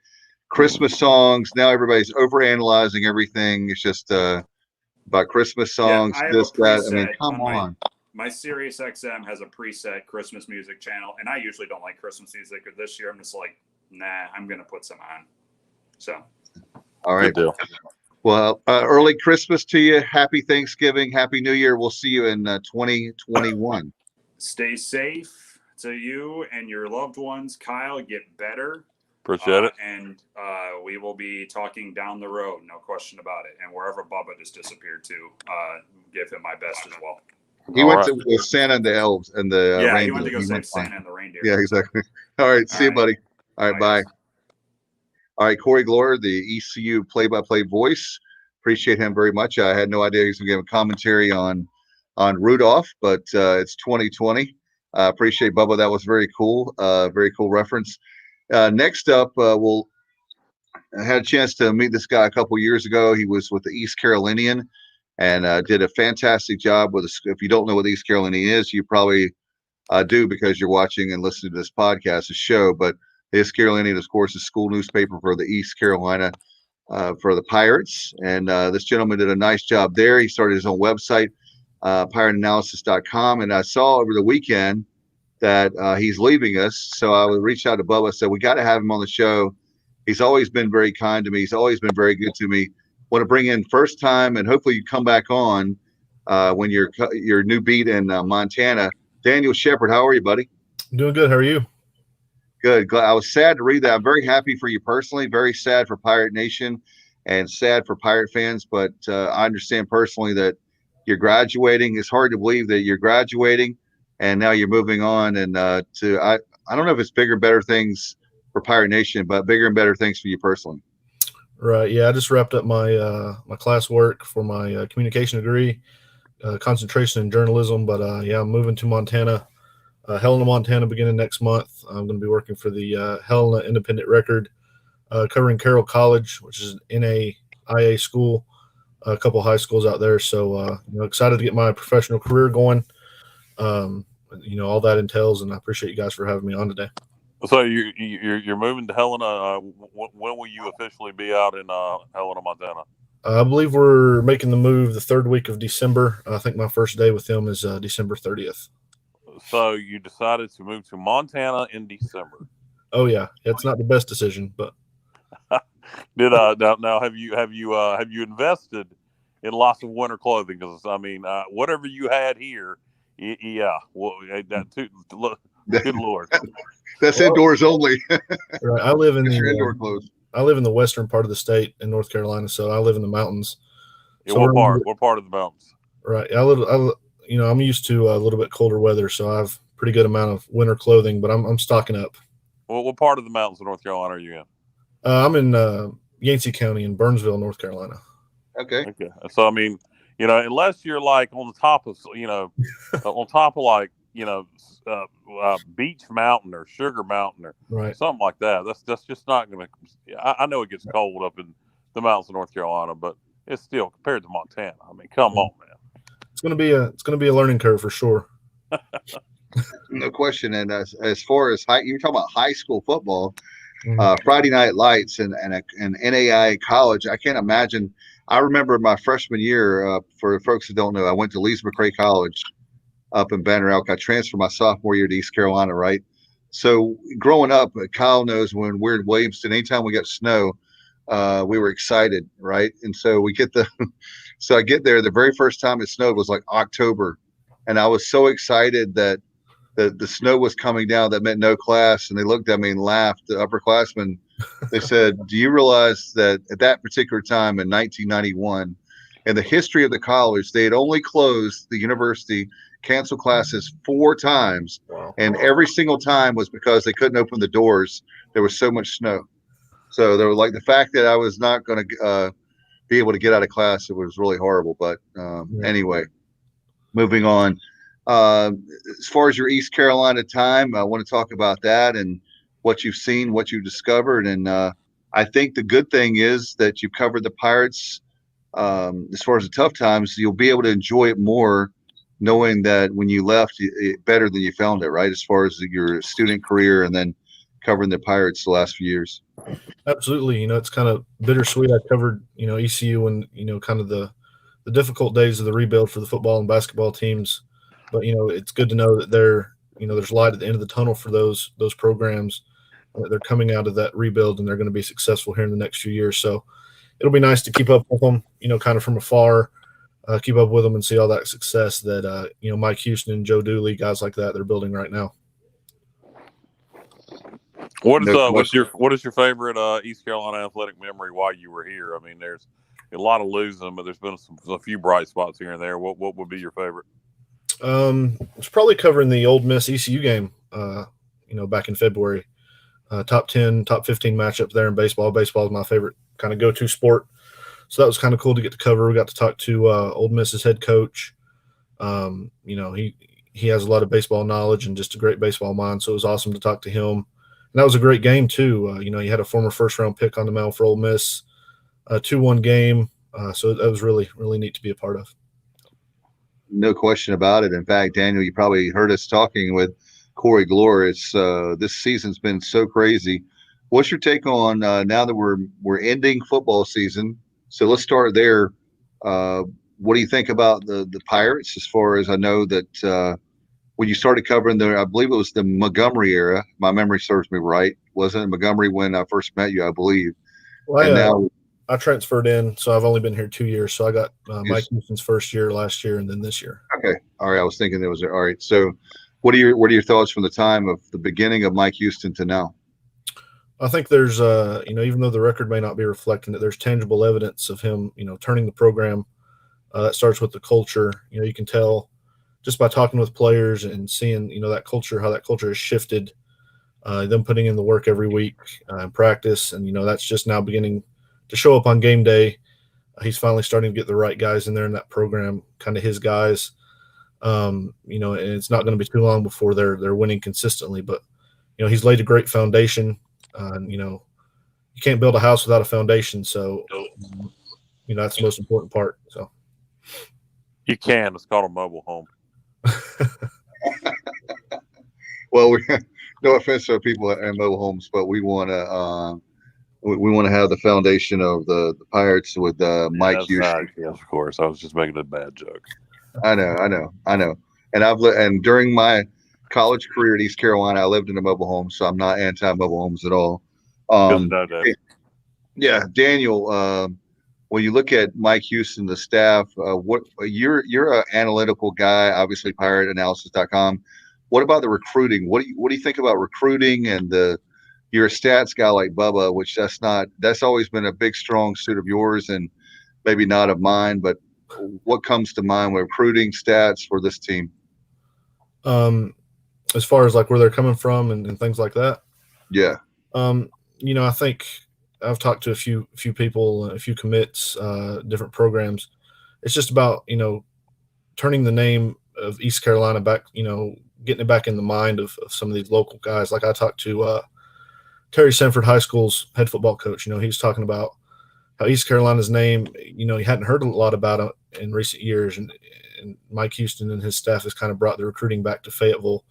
Christmas songs. Now everybody's overanalyzing everything. It's just about Christmas songs. That. I mean, come on. My Sirius XM has a preset Christmas music channel, and I usually don't like Christmas music. But this year, I'm just like, nah, I'm gonna put some on. So, all right. Good deal. Well, early Christmas to you. Happy Thanksgiving. Happy New Year. We'll see you in 2021. Stay safe to you and your loved ones. Kyle, get better. Appreciate it. And we will be talking down the road, no question about it. And wherever Bubba just disappeared to, give him my best as well. He went to Santa and the elves and the reindeer. He went to go save Santa and the reindeer. Yeah, exactly. All right. See you, buddy. All right. Bye. All right, Corey Gloor, the ECU play-by-play voice. Appreciate him very much. I had no idea he was going to give a commentary on Rudolph, but it's 2020. Appreciate Bubba. That was very cool. Very cool reference. Next up, I had a chance to meet this guy a couple years ago. He was with the East Carolinian and did a fantastic job with. If you don't know what the East Carolinian is, you probably do because you're watching and listening to this podcast, a show, but the East Carolinian, of course, is school newspaper for the East Carolina for the Pirates. And this gentleman did a nice job there. He started his own website, pirateanalysis.com. And I saw over the weekend that he's leaving us. So I would reach out to Bubba and said, we got to have him on the show. He's always been very kind to me. He's always been very good to me. Want to bring in first time, and hopefully you come back on when your new beat in Montana. Daniel Shepard, how are you, buddy? I'm doing good. How are you? Good. I was sad to read that. I'm very happy for you personally, very sad for Pirate Nation and sad for Pirate fans. But I understand personally that you're graduating. It's hard to believe that you're graduating and now you're moving on. And I don't know if it's bigger and better things for Pirate Nation, but bigger and better things for you personally. Right. Yeah. I just wrapped up my my classwork for my communication degree, concentration in journalism. But I'm moving to Montana. Helena, Montana, beginning next month. I'm going to be working for the Helena Independent Record, covering Carroll College, which is an NAIA school. a couple high schools out there. So, excited to get my professional career going. All that entails, and I appreciate you guys for having me on today. So you're moving to Helena. When will you officially be out in Helena, Montana? I believe we're making the move the third week of December. I think my first day with them is December 30th. So you decided to move to Montana in December. Oh yeah, it's not the best decision, but now have you invested in lots of winter clothing? Because I mean, whatever you had here, yeah. Well, good Lord, that's indoors only. Right. I live in indoor clothes. I live in the western part of the state in North Carolina, so I live in the mountains. Yeah, what part? What part of the mountains? Right. I'm used to a little bit colder weather, so I have a pretty good amount of winter clothing, but I'm stocking up. Well, what part of the mountains of North Carolina are you in? I'm in Yancey County in Burnsville, North Carolina. Okay. So I mean, unless you're like on the top of, on top of like, Beach Mountain or Sugar Mountain or right. something like that. That's just not going to. I know it gets cold up in the mountains of North Carolina, but it's still compared to Montana. I mean, come on, man. It's going to be a learning curve for sure. No question. And as far as you're talking about high school football, Friday Night Lights and NAIA college. I can't imagine. I remember my freshman year. For folks who don't know, I went to Lees McRae College up in Banner Elk. I transferred my sophomore year to East Carolina, right? So growing up, Kyle knows when we're in Williamston, anytime we got snow, we were excited, right? And so so I get there. The very first time it snowed was like October, and I was so excited that the snow was coming down. That meant no class, and they looked at me and laughed. The upperclassmen, they said, "Do you realize that at that particular time in 1991, in the history of the college, they had only closed the university, canceled classes 4 times, and every single time was because they couldn't open the doors. There was so much snow. So they were like, the fact that I was not going to be able to get out of class, it was really horrible. But anyway, moving on. As far as your East Carolina time, I want to talk about that and what you've seen, what you've discovered. And I think the good thing is that you've covered the Pirates. As far as the tough times, you'll be able to enjoy it more knowing that when you left, better than you found it, right? As far as your student career and then covering the Pirates the last few years. Absolutely. It's kind of bittersweet. I covered, ECU and, kind of the difficult days of the rebuild for the football and basketball teams. But, it's good to know that there's light at the end of the tunnel for those programs. They're coming out of that rebuild and they're going to be successful here in the next few years. So it'll be nice to keep up with them, kind of from afar. Keep up with them and see all that success that Mike Houston and Joe Dooley, guys like that, they're building right now. What is your favorite East Carolina athletic memory while you were here? I mean, there's a lot of losing, but there's been a few bright spots here and there. What would be your favorite? It's probably covering the Ole Miss ECU game. Back in February, top 10, top 15 matchup there in baseball. Baseball is my favorite kind of go-to sport. So that was kind of cool to get to cover. We got to talk to Ole Miss's head coach. He has a lot of baseball knowledge and just a great baseball mind. So it was awesome to talk to him. And that was a great game too. He had a former first-round pick on the mound for Ole Miss, a 2-1 game. So that was really, really neat to be a part of. No question about it. In fact, Daniel, you probably heard us talking with Corey Gloor. It's this season's been so crazy. What's your take on now that we're ending football season? So let's start there. What do you think about the Pirates? As far as I know that when you started covering I believe it was the Montgomery era. My memory serves me right. Wasn't it Montgomery when I first met you, I believe? Well, now I transferred in, so I've only been here 2 years. So I got Mike Houston's first year last year and then this year. Okay. All right. I was thinking there was all right. So what are your thoughts from the time of the beginning of Mike Houston to now? I think there's, even though the record may not be reflecting it, there's tangible evidence of him, turning the program. That starts with the culture. You can tell just by talking with players and seeing, that culture, how that culture has shifted, them putting in the work every week in practice. And, that's just now beginning to show up on game day. He's finally starting to get the right guys in there in that program, kind of his guys. And it's not going to be too long before they're winning consistently. But, he's laid a great foundation. You can't build a house without a foundation. So, that's the most important part. So You can. It's called a mobile home. Well, no offense to people in mobile homes, but we want to have the foundation of the Pirates with Mike Houston. Yes, of course. I was just making a bad joke. I know. And during my college career at East Carolina, I lived in a mobile home, so I'm not anti-mobile homes at all. Yeah, Daniel. When you look at Mike Houston, the staff, what you're an analytical guy, obviously PirateAnalysis.com. What about the recruiting? What do you think about recruiting and you're a stats guy like Bubba, which that's always been a big strong suit of yours and maybe not of mine, but what comes to mind with recruiting stats for this team? As far as like where they're coming from and things like that. Yeah. I think I've talked to a few people, a few commits, different programs. It's just about, turning the name of East Carolina back, getting it back in the mind of some of these local guys. Like I talked to Terry Sanford High School's head football coach. He was talking about how East Carolina's name, he hadn't heard a lot about it in recent years. And Mike Houston and his staff has kind of brought the recruiting back to Fayetteville,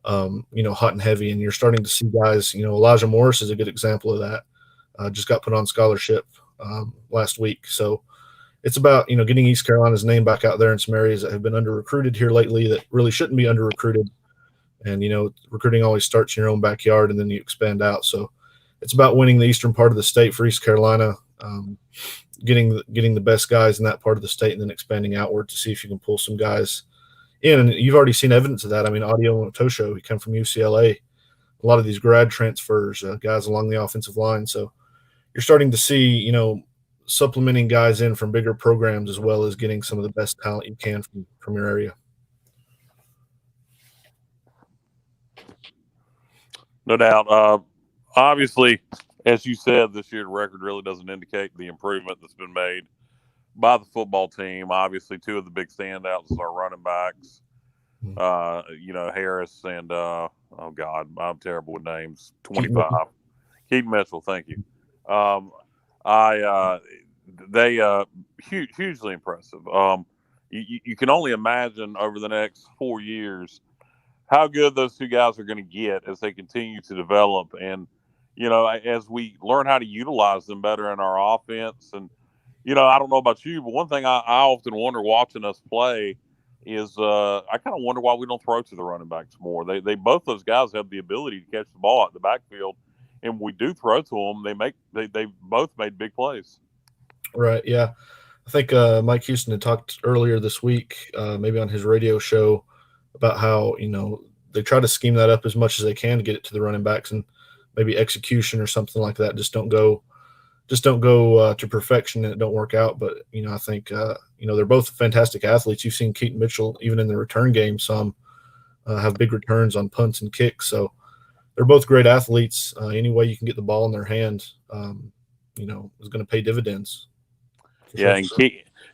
hot and heavy. And you're starting to see guys, Elijah Morris is a good example of that. Just got put on scholarship last week. So it's about, getting East Carolina's name back out there in some areas that have been under-recruited here lately that really shouldn't be under-recruited. And, recruiting always starts in your own backyard and then you expand out. So it's about winning the eastern part of the state for East Carolina, getting the best guys in that part of the state and then expanding outward to see if you can pull some guys in. And you've already seen evidence of that. I mean, Audio Tosho, he came from UCLA. A lot of these grad transfers, guys along the offensive line. So you're starting to see, supplementing guys in from bigger programs as well as getting some of the best talent you can from your area. No doubt. Obviously, as you said, this year's record really doesn't indicate the improvement that's been made by the football team. Obviously, two of the big standouts are running backs, Harris and, oh, God, I'm terrible with names, 25. Keaton Mitchell, thank you. They hugely impressive. You can only imagine over the next 4 years how good those two guys are going to get as they continue to develop. And, as we learn how to utilize them better in our offense. And, I don't know about you, but one thing I often wonder watching us play is I kind of wonder why we don't throw to the running backs more. They both those guys have the ability to catch the ball out the backfield. And we do throw to them. They both made big plays. Right. Yeah. I think Mike Houston had talked earlier this week, maybe on his radio show, about how, they try to scheme that up as much as they can to get it to the running backs, and maybe execution or something like that just don't go to perfection and it don't work out. But, I think, they're both fantastic athletes. You've seen Keaton Mitchell, even in the return game, some have big returns on punts and kicks. So they're both great athletes. Any way you can get the ball in their hand, is going to pay dividends. Yeah,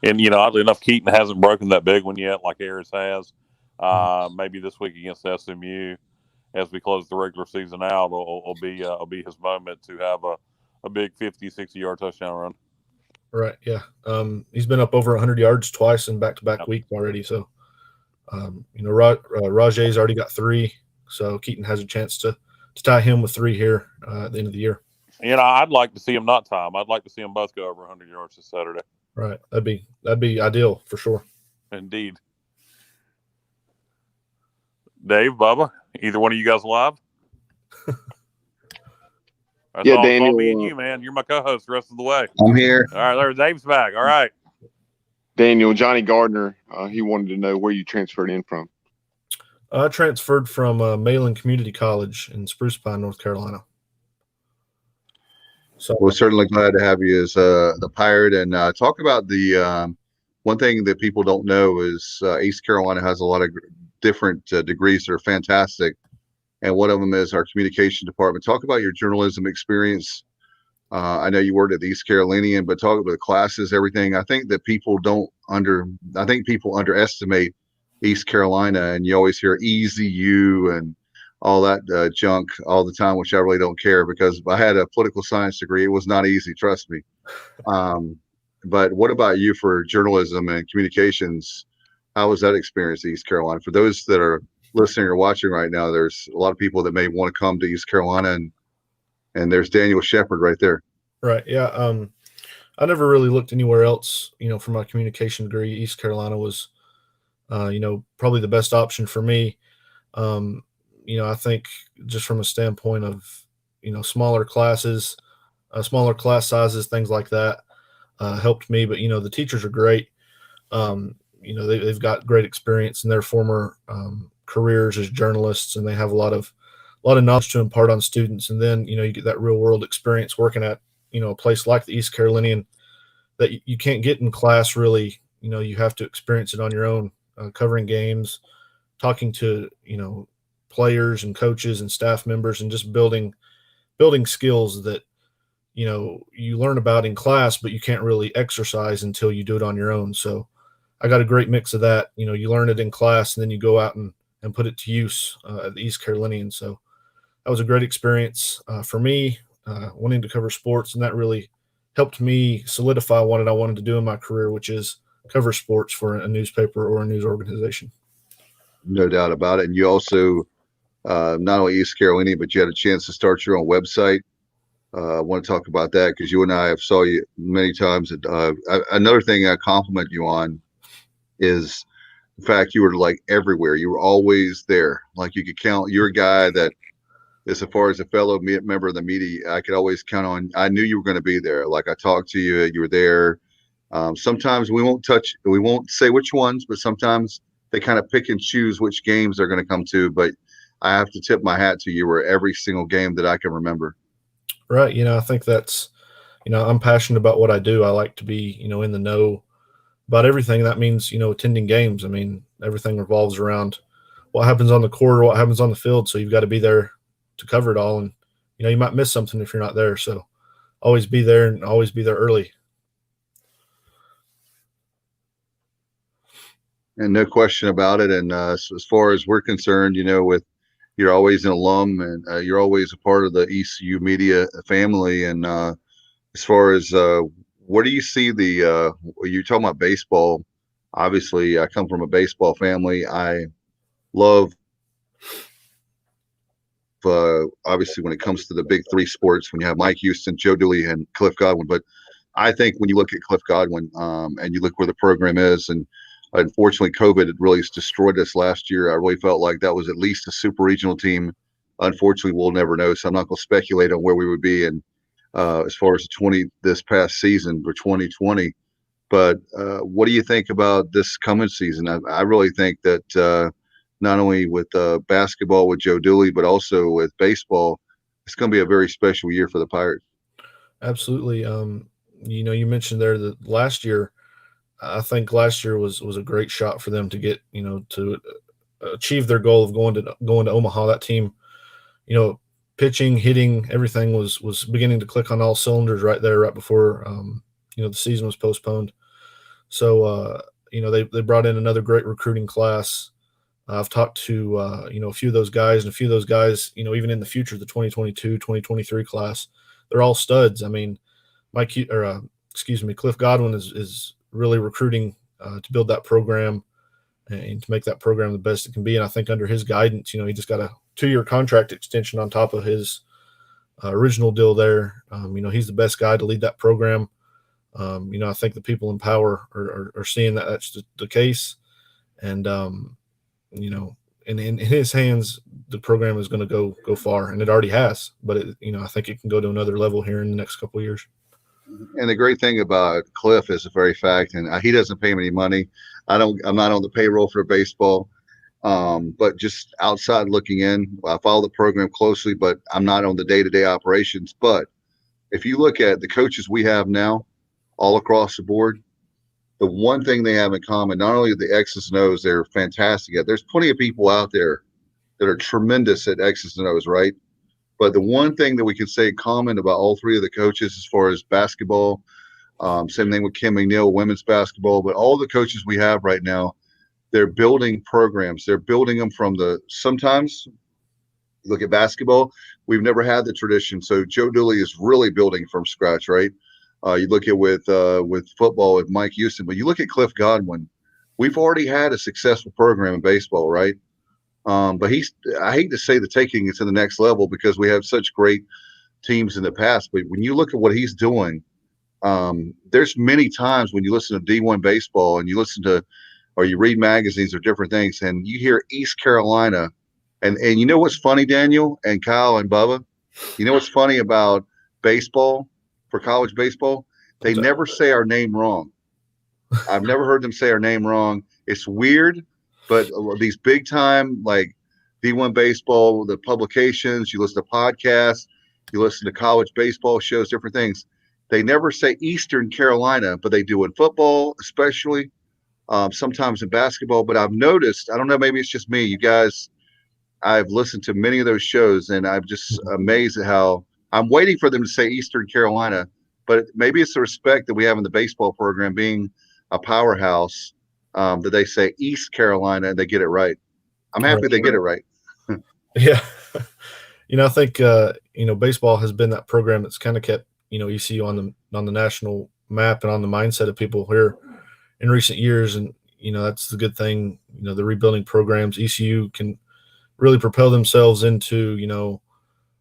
and oddly enough, Keaton hasn't broken that big one yet, like Harris has. Maybe this week against SMU, as we close the regular season out, will be his moment to have a big 50, 60-yard touchdown run. Right. Yeah. He's been up over 100 yards twice in back-to-back weeks already. So, Rajay's already got 3. So Keaton has a chance to tie him with 3 here at the end of the year. I'd like to see him not tie him. I'd like to see them both go over 100 yards this Saturday. Right. That'd be ideal for sure. Indeed. Dave, Bubba, either one of you guys live? Yeah, Daniel. All me and you, man. You're my co-host the rest of the way. I'm here. All right, there, Dave's back. All right. Daniel, Johnny Gardner, he wanted to know where you transferred in from. I transferred from Malin Community College in Spruce Pine, North Carolina. So we're certainly glad to have you as the Pirate. And talk about the one thing that people don't know is East Carolina has a lot of different degrees that are fantastic. And one of them is our communication department. Talk about your journalism experience. I know you worked at the East Carolinian, but talk about the classes, everything. I think that people underestimate East Carolina, and you always hear EZU and all that junk all the time, which I really don't care, because I had a political science degree. It was not easy, trust me. But what about you for journalism and communications? How was that experience in East Carolina? For those that are listening or watching right now, there's a lot of people that may want to come to East Carolina, and there's Daniel Shepard right there. Right. Yeah. I never really looked anywhere else, for my communication degree. East Carolina was, probably the best option for me. I think just from a standpoint of, smaller classes, smaller class sizes, things like that, helped me. But, the teachers are great. They've got great experience in their former careers as journalists, and they have a lot of knowledge to impart on students. And then, you get that real world experience working at, a place like the East Carolinian that you can't get in class really. You have to experience it on your own, covering games, talking to, players and coaches and staff members, and just building skills that, you learn about in class, but you can't really exercise until you do it on your own. So I got a great mix of that. You learn it in class, and then you go out and put it to use at the East Carolinian. So that was a great experience for me, wanting to cover sports, and that really helped me solidify what I wanted to do in my career, which is cover sports for a newspaper or a news organization. No doubt about it. And you also, not only East Carolina, but you had a chance to start your own website. I want to talk about that because you and I have saw you many times. Another thing I compliment you on is the fact you were like everywhere. You were always there. Like you could count. You're a guy that, as far as a fellow member of the media, I could always count on. I knew you were going to be there. Like I talked to you, you were there. Sometimes we won't say which ones, but sometimes they kind of pick and choose which games they're going to come to. But I have to tip my hat to you. Were every single game that I can remember. Right. I think that's, I'm passionate about what I do. I like to be, in the know about everything. That means, attending games. I mean, everything revolves around what happens on the court or what happens on the field. So you've got to be there to cover it all. And, you might miss something if you're not there. So always be there and always be there early. And no question about it. And as far as we're concerned, you're always an alum, and you're always a part of the ECU media family. And as far as where do you see you're talking about baseball? Obviously, I come from a baseball family. I love, obviously, when it comes to the big three sports, when you have Mike Houston, Joe Dooley, and Cliff Godwin. But I think when you look at Cliff Godwin and you look where the program is, and unfortunately, COVID had really destroyed us last year. I really felt like that was at least a super regional team. Unfortunately, we'll never know. So I'm not going to speculate on where we would be in as far as this past season for 2020. But what do you think about this coming season? I really think that not only with basketball with Joe Dooley, but also with baseball, it's going to be a very special year for the Pirates. Absolutely. You mentioned there that last year, I think last year was a great shot for them to get, to achieve their goal of going to Omaha. That team, pitching, hitting, everything was beginning to click on all cylinders right there, right before, the season was postponed. So, they brought in another great recruiting class. I've talked to, a few of those guys, and a few of those guys, even in the future, the 2022, 2023 class, they're all studs. I mean, Cliff Godwin is really recruiting to build that program and to make that program the best it can be. And I think under his guidance, he just got a 2-year contract extension on top of his original deal there. He's the best guy to lead that program. I think the people in power are seeing that that's the case. And, in his hands, the program is going to go far, and it already has. But, I think it can go to another level here in the next couple of years. And the great thing about Cliff is the very fact, and he doesn't pay me any money. I'm not on the payroll for baseball, but just outside looking in, I follow the program closely, but I'm not on the day-to-day operations. But if you look at the coaches we have now, all across the board, the one thing they have in common, not only the X's and O's, they're fantastic at. There's plenty of people out there that are tremendous at X's and O's, right? But the one thing that we can say common about all three of the coaches as far as basketball, same thing with Kim McNeil, women's basketball, but all the coaches we have right now, they're building programs. They're building them from sometimes look at basketball, we've never had the tradition. So Joe Dooley is really building from scratch, right? You look at with football with Mike Houston, but you look at Cliff Godwin. We've already had a successful program in baseball, right? But I hate to say the taking it to the next level because we have such great teams in the past. But when you look at what he's doing, there's many times when you listen to D1 baseball and you listen to, or you read magazines or different things, and you hear East Carolina, and you know what's funny, Daniel and Kyle and Bubba? You know what's funny about baseball, for college baseball? They never say our name wrong. I've never heard them say our name wrong. It's weird, but these big time like D1 baseball, the publications, you listen to podcasts, you listen to college baseball shows, different things. They never say Eastern Carolina, but they do in football, especially sometimes in basketball. But I've noticed, I don't know, maybe it's just me, you guys, I've listened to many of those shows, and I'm just amazed at how I'm waiting for them to say Eastern Carolina, but maybe it's the respect that we have in the baseball program being a powerhouse, that they say East Carolina and they get it right. I'm happy they get it right. Yeah. I think, baseball has been that program that's kind of kept, ECU on the national map and on the mindset of people here in recent years. And, that's the good thing, the rebuilding programs. ECU can really propel themselves into,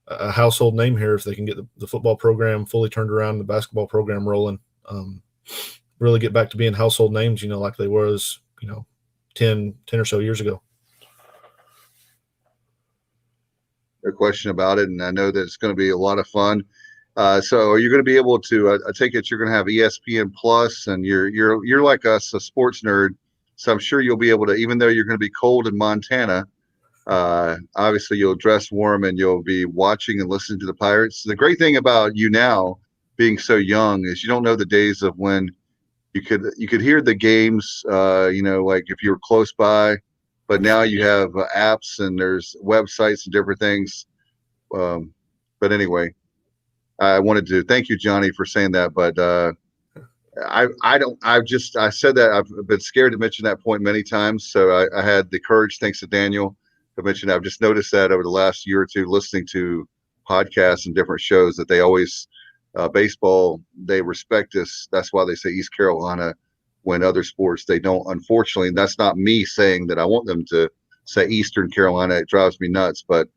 a household name here if they can get the football program fully turned around, the basketball program rolling, really get back to being household names, like they was, 10 or so years ago. No question about it. And I know that it's going to be a lot of fun. So are you going to be able to, I take it you're going to have ESPN Plus, and you're like us, a sports nerd. So I'm sure you'll be able to, even though you're going to be cold in Montana, obviously you'll dress warm and you'll be watching and listening to the Pirates. The great thing about you now being so young is you don't know the days of when you could hear the games, like if you were close by, but now you have apps and there's websites and different things. But anyway, I wanted to thank you, Johnny, for saying that. But I said that I've been scared to mention that point many times. So I had the courage, thanks to Daniel, to mention. I've just noticed that over the last year or two, listening to podcasts and different shows, that they always baseball, they respect us. That's why they say East Carolina, when other sports they don't. Unfortunately, and that's not me saying that I want them to say Eastern Carolina. It drives me nuts. But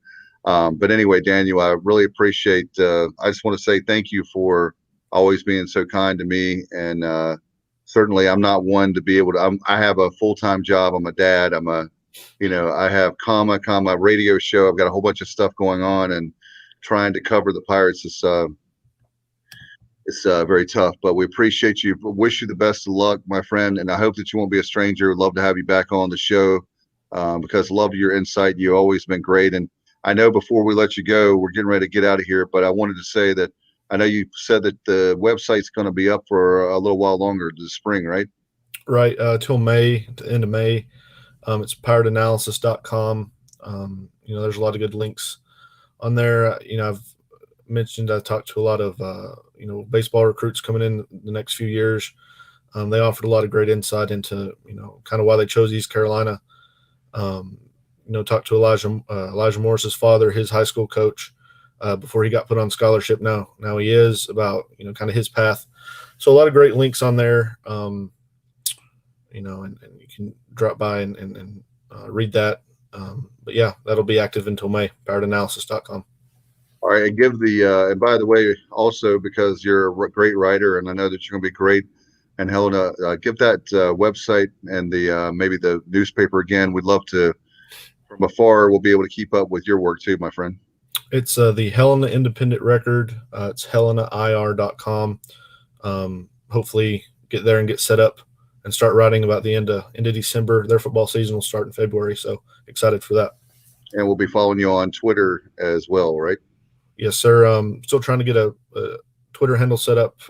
anyway, Daniel, I really appreciate. I just want to say thank you for always being so kind to me. And certainly, I'm not one to be able to. I have a full-time job. I'm a dad. I have comma radio show. I've got a whole bunch of stuff going on, and trying to cover the Pirates is it's very tough. But we appreciate you. Wish you the best of luck, my friend, and I hope that you won't be a stranger. Would love to have you back on the show, because love your insight. You've always been great. And I know before we let you go, we're getting ready to get out of here, but I wanted to say that I know you said that the website's going to be up for a little while longer this spring, right? Right, till May, to the end of May. It's piratanalysis.com. There's a lot of good links on there. I've mentioned I talked to a lot of baseball recruits coming in the next few years. They offered a lot of great insight into kind of why they chose East Carolina. Talked to Elijah Morris's father, his high school coach, before he got put on scholarship. Now he is, about kind of his path. So a lot of great links on there. And you can drop by and read that. But yeah, that'll be active until May. piratanalysis.com. All right, and give and by the way, also, because you're a great writer, and I know that you're going to be great, and Helena, give that website and the maybe the newspaper again. We'd love to, from afar, we'll be able to keep up with your work too, my friend. It's the Helena Independent Record. It's helenair.com. Hopefully get there and get set up and start writing about the end of December. Their football season will start in February, so excited for that. And we'll be following you on Twitter as well, right? Yes, sir. Still trying to get a Twitter handle set up,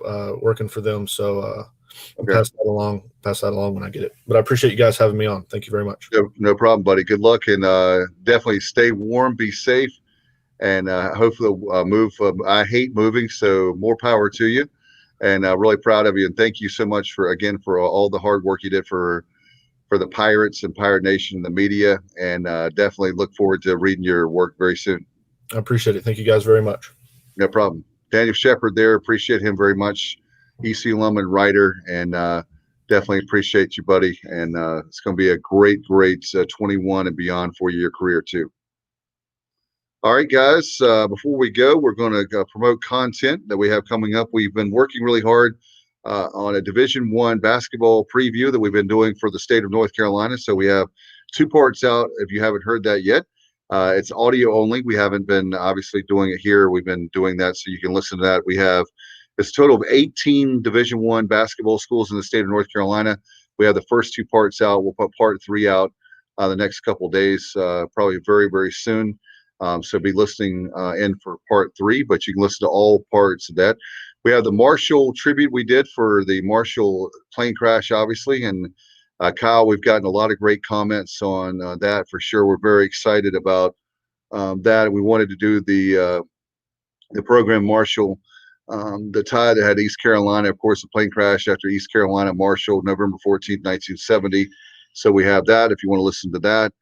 working for them. So okay. pass that along when I get it. But I appreciate you guys having me on. Thank you very much. No problem, buddy. Good luck, and definitely stay warm, be safe, and hopefully move. I hate moving, so more power to you. And really proud of you. And thank you so much for all the hard work you did for the Pirates and Pirate Nation and the media. And definitely look forward to reading your work very soon. I appreciate it. Thank you guys very much. No problem. Daniel Shepard there. Appreciate him very much. EC alum and writer, and definitely appreciate you, buddy. And it's going to be a great 21 and beyond for your career too. All right, guys, before we go, we're going to promote content that we have coming up. We've been working really hard on a Division I basketball preview that we've been doing for the state of North Carolina. So we have 2 parts out if you haven't heard that yet. It's audio only. We haven't been obviously doing it here. We've been doing that so you can listen to that. We have it's a total of 18 Division I basketball schools in the state of North Carolina. We have the first 2 parts out. We'll put part 3 out the next couple of days, probably very soon. So be listening in for part 3, but you can listen to all parts of that. We have the Marshall tribute we did for the Marshall plane crash, obviously. And Kyle, we've gotten a lot of great comments on that for sure. We're very excited about that. We wanted to do the program Marshall, the tie that had East Carolina, of course, the plane crash after East Carolina, Marshall, November 14th, 1970. So we have that if you want to listen to that.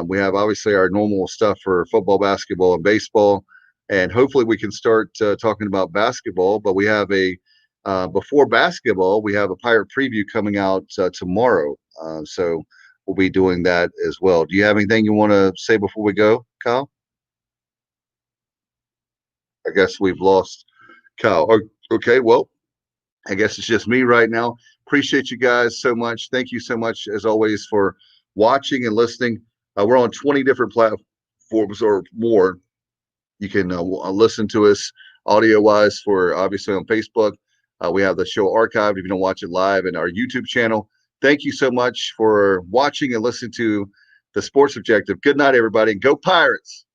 We have obviously our normal stuff for football, basketball, and baseball, and hopefully we can start talking about basketball. But we have before basketball, we have a Pirate preview coming out tomorrow, so we'll be doing that as well. Do you have anything you want to say before we go, Kyle? I guess we've lost Kyle. Okay, well, I guess it's just me right now. Appreciate you guys so much. Thank you so much, as always, for watching and listening. We're on 20 different platforms or more. You can listen to us audio-wise for obviously on Facebook. We have the show archived if you don't watch it live, and our YouTube channel. Thank you so much for watching and listening to the Sports Objective. Good night, everybody. Go Pirates!